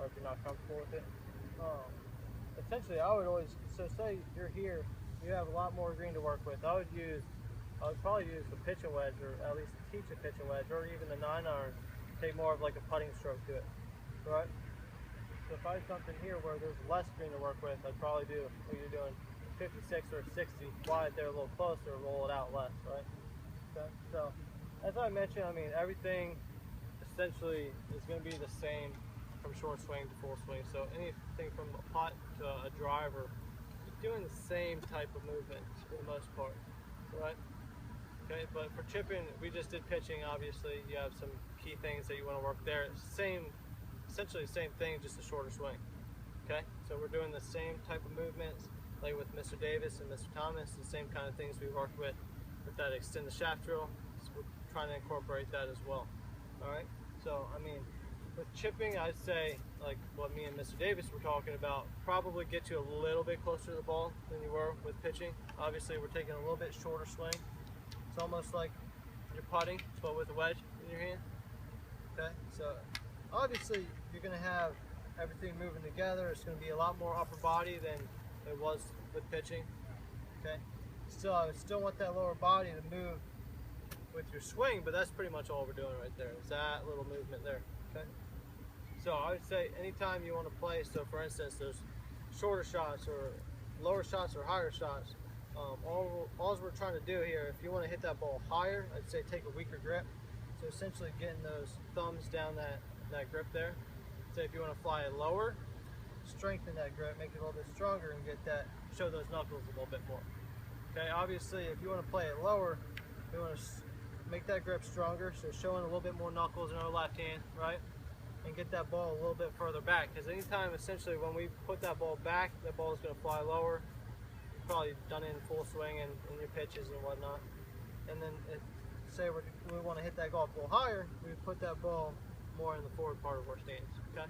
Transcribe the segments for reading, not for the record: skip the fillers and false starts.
if you're not comfortable with it. Essentially, I would always, so say you're here, you have a lot more green to work with. I would probably use the pitching wedge, or at least teach a pitching wedge, or even the 9-iron. Take more of like a putting stroke to it, right? So if I had something here where there's less green to work with, I'd probably do what you're doing, 56 or 60, wide there a little closer, roll it out less, right? Okay. So as I mentioned, I mean, everything essentially is going to be the same from short swing to full swing. So anything from a putt to a driver, you're doing the same type of movement for the most part, right? Okay, but for chipping, we just did pitching. Obviously, you have some key things that you want to work there. Essentially the same thing, just a shorter swing. Okay, so we're doing the same type of movements, like with Mr. Davis and Mr. Thomas, the same kind of things we worked with that extend the shaft drill. So we're trying to incorporate that as well. All right, so I mean, with chipping, I'd say like what me and Mr. Davis were talking about, probably get you a little bit closer to the ball than you were with pitching. Obviously, we're taking a little bit shorter swing. It's almost like you're putting, but with a wedge in your hand. Okay, so obviously you're going to have everything moving together. It's going to be a lot more upper body than it was with pitching. Okay, I still want that lower body to move with your swing, but that's pretty much all we're doing right there. Is that little movement there. Okay, so I would say anytime you want to play. So for instance, there's shorter shots or lower shots or higher shots. All we're trying to do here, if you want to hit that ball higher, I'd say take a weaker grip. So essentially getting those thumbs down that grip there. So if you want to fly it lower, strengthen that grip, make it a little bit stronger, and show those knuckles a little bit more. Okay, obviously if you want to play it lower, you want to make that grip stronger, so showing a little bit more knuckles in our left hand, right? And get that ball a little bit further back, because anytime essentially when we put that ball back, that ball is going to fly lower. Probably done it in full swing and in your pitches and whatnot. And then say we want to hit that golf ball higher, we put that ball more in the forward part of our stance. Okay,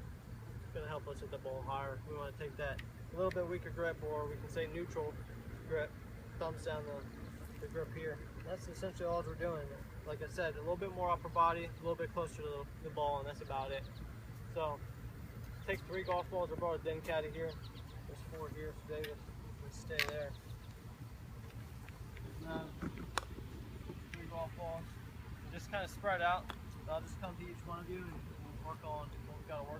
it's going to help us hit the ball higher. We want to take that a little bit weaker grip, or we can say neutral grip, thumbs down the grip here. That's essentially all we're doing. Like I said, a little bit more upper body, a little bit closer to the ball, and that's about it. So take 3 golf balls. I brought a den caddy here. There's 4 here for Davis. Stay there. There's 3 golf balls. Just kind of spread out. I'll just come to each one of you and work on what we've got to work